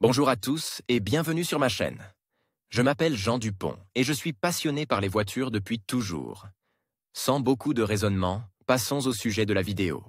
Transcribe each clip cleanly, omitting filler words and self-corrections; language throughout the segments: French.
Bonjour à tous et bienvenue sur ma chaîne. Je m'appelle Jean Dupont et je suis passionné par les voitures depuis toujours. Sans beaucoup de raisonnement, passons au sujet de la vidéo.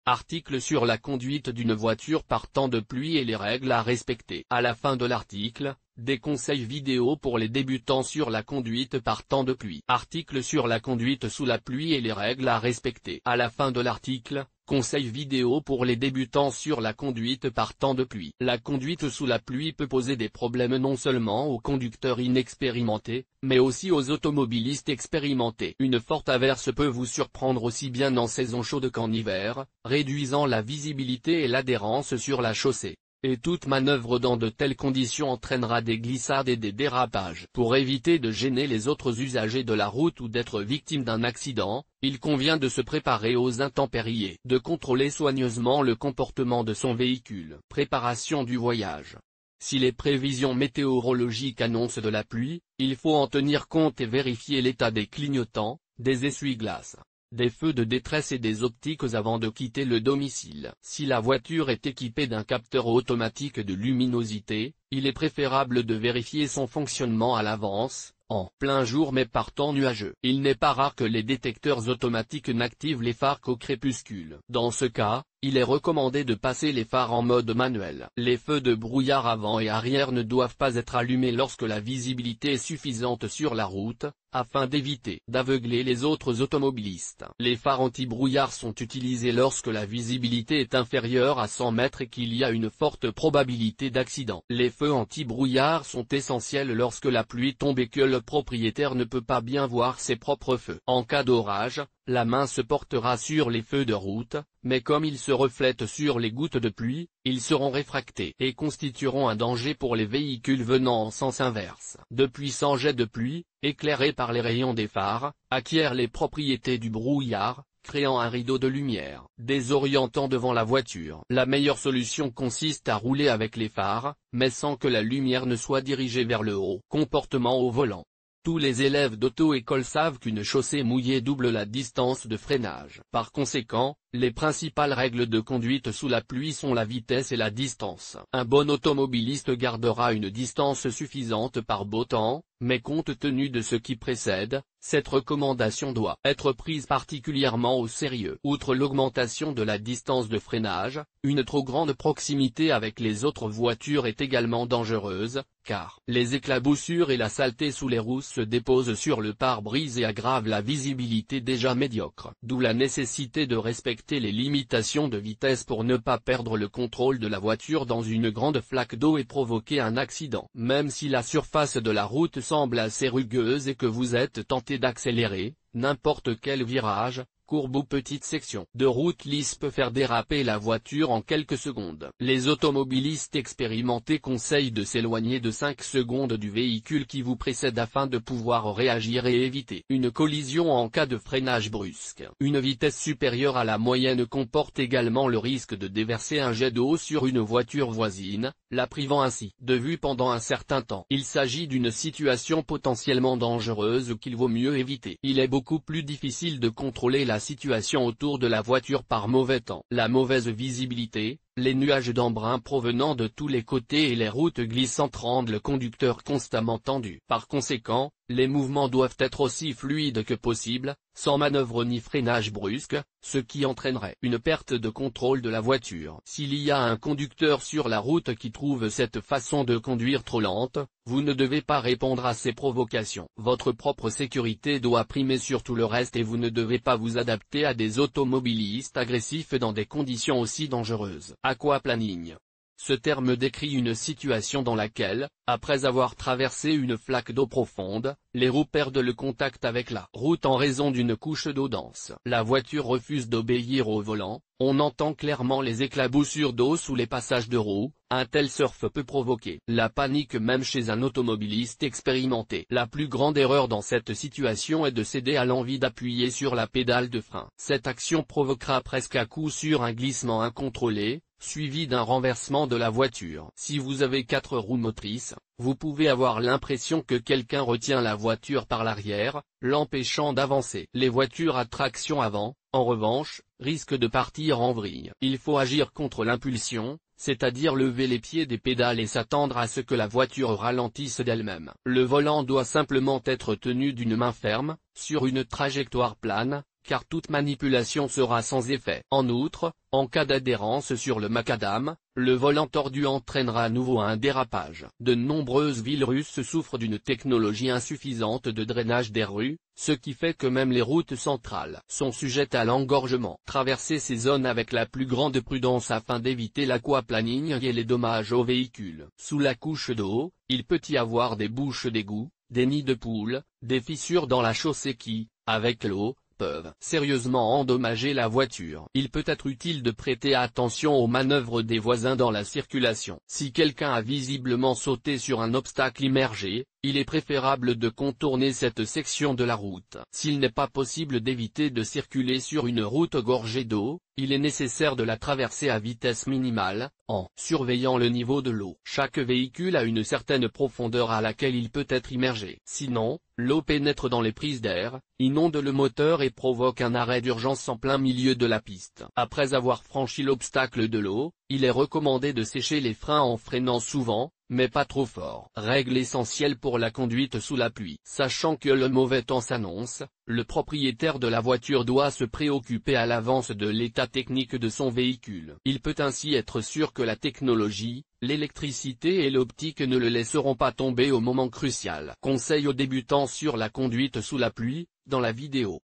Article sur la conduite d'une voiture par temps de pluie et les règles à respecter. À la fin de l'article, des conseils vidéo pour les débutants sur la conduite par temps de pluie. Article sur la conduite sous la pluie et les règles à respecter. À la fin de l'article, conseils vidéo pour les débutants sur la conduite par temps de pluie. La conduite sous la pluie peut poser des problèmes non seulement aux conducteurs inexpérimentés, mais aussi aux automobilistes expérimentés. Une forte averse peut vous surprendre aussi bien en saison chaude qu'en hiver, réduisant la visibilité et l'adhérence sur la chaussée. Et toute manœuvre dans de telles conditions entraînera des glissades et des dérapages. Pour éviter de gêner les autres usagers de la route ou d'être victime d'un accident, il convient de se préparer aux intempéries, de contrôler soigneusement le comportement de son véhicule. Préparation du voyage. Si les prévisions météorologiques annoncent de la pluie, il faut en tenir compte et vérifier l'état des clignotants, des essuie-glaces, des feux de détresse et des optiques avant de quitter le domicile. Si la voiture est équipée d'un capteur automatique de luminosité, il est préférable de vérifier son fonctionnement à l'avance, en plein jour mais par temps nuageux. Il n'est pas rare que les détecteurs automatiques n'activent les phares qu'au crépuscule. Dans ce cas, il est recommandé de passer les phares en mode manuel. Les feux de brouillard avant et arrière ne doivent pas être allumés lorsque la visibilité est suffisante sur la route, afin d'éviter d'aveugler les autres automobilistes. Les phares anti-brouillard sont utilisés lorsque la visibilité est inférieure à 100 mètres et qu'il y a une forte probabilité d'accident. Les feux anti-brouillard sont essentiels lorsque la pluie tombe et que le propriétaire ne peut pas bien voir ses propres feux. En cas d'orage, la main se portera sur les feux de route, mais comme ils se reflètent sur les gouttes de pluie, ils seront réfractés et constitueront un danger pour les véhicules venant en sens inverse. De puissants jets de pluie, éclairés par les rayons des phares, acquièrent les propriétés du brouillard, créant un rideau de lumière désorientant devant la voiture. La meilleure solution consiste à rouler avec les phares, mais sans que la lumière ne soit dirigée vers le haut. Comportement au volant. Tous les élèves d'auto-école savent qu'une chaussée mouillée double la distance de freinage. Par conséquent, les principales règles de conduite sous la pluie sont la vitesse et la distance. Un bon automobiliste gardera une distance suffisante par beau temps, mais compte tenu de ce qui précède, cette recommandation doit être prise particulièrement au sérieux. Outre l'augmentation de la distance de freinage, une trop grande proximité avec les autres voitures est également dangereuse, car les éclaboussures et la saleté sous les roues se déposent sur le pare-brise et aggravent la visibilité déjà médiocre. D'où la nécessité de respecter les limitations de vitesse pour ne pas perdre le contrôle de la voiture dans une grande flaque d'eau et provoquer un accident. Même si la surface de la route semble assez rugueuse et que vous êtes tenté d'accélérer, n'importe quel virage, courbe ou petite section de route lisse peut faire déraper la voiture en quelques secondes. Les automobilistes expérimentés conseillent de s'éloigner de 5 secondes du véhicule qui vous précède afin de pouvoir réagir et éviter une collision en cas de freinage brusque. Une vitesse supérieure à la moyenne comporte également le risque de déverser un jet d'eau sur une voiture voisine, la privant ainsi de vue pendant un certain temps. Il s'agit d'une situation potentiellement dangereuse qu'il vaut mieux éviter. Il est beaucoup plus difficile de contrôler la situation autour de la voiture par mauvais temps. La mauvaise visibilité, les nuages d'embrun provenant de tous les côtés et les routes glissantes rendent le conducteur constamment tendu. Par conséquent, les mouvements doivent être aussi fluides que possible, sans manœuvre ni freinage brusque, ce qui entraînerait une perte de contrôle de la voiture. S'il y a un conducteur sur la route qui trouve cette façon de conduire trop lente, vous ne devez pas répondre à ces provocations. Votre propre sécurité doit primer sur tout le reste et vous ne devez pas vous adapter à des automobilistes agressifs dans des conditions aussi dangereuses. Aquaplaning. Ce terme décrit une situation dans laquelle, après avoir traversé une flaque d'eau profonde, les roues perdent le contact avec la route en raison d'une couche d'eau dense. La voiture refuse d'obéir au volant, on entend clairement les éclaboussures d'eau sous les passages de roues. Un tel surf peut provoquer la panique même chez un automobiliste expérimenté. La plus grande erreur dans cette situation est de céder à l'envie d'appuyer sur la pédale de frein. Cette action provoquera presque à coup sûr un glissement incontrôlé, suivi d'un renversement de la voiture. Si vous avez 4 roues motrices, vous pouvez avoir l'impression que quelqu'un retient la voiture par l'arrière, l'empêchant d'avancer. Les voitures à traction avant, en revanche, risquent de partir en vrille. Il faut agir contre l'impulsion, c'est-à-dire lever les pieds des pédales et s'attendre à ce que la voiture ralentisse d'elle-même. Le volant doit simplement être tenu d'une main ferme, sur une trajectoire plane, car toute manipulation sera sans effet. En outre, en cas d'adhérence sur le macadam, le volant tordu entraînera à nouveau un dérapage. De nombreuses villes russes souffrent d'une technologie insuffisante de drainage des rues, ce qui fait que même les routes centrales sont sujettes à l'engorgement. Traversez ces zones avec la plus grande prudence afin d'éviter l'aquaplaning et les dommages aux véhicules. Sous la couche d'eau, il peut y avoir des bouches d'égout, des nids de poules, des fissures dans la chaussée qui, avec l'eau, peuvent sérieusement endommager la voiture. Il peut être utile de prêter attention aux manœuvres des voisins dans la circulation. Si quelqu'un a visiblement sauté sur un obstacle immergé, il est préférable de contourner cette section de la route. S'il n'est pas possible d'éviter de circuler sur une route gorgée d'eau, il est nécessaire de la traverser à vitesse minimale, en surveillant le niveau de l'eau. Chaque véhicule a une certaine profondeur à laquelle il peut être immergé. Sinon, l'eau pénètre dans les prises d'air, inonde le moteur et provoque un arrêt d'urgence en plein milieu de la piste. Après avoir franchi l'obstacle de l'eau, il est recommandé de sécher les freins en freinant souvent, mais pas trop fort. Règle essentielle pour la conduite sous la pluie. Sachant que le mauvais temps s'annonce, le propriétaire de la voiture doit se préoccuper à l'avance de l'état technique de son véhicule. Il peut ainsi être sûr que la technologie, l'électricité et l'optique ne le laisseront pas tomber au moment crucial. Conseil aux débutants sur la conduite sous la pluie, dans la vidéo.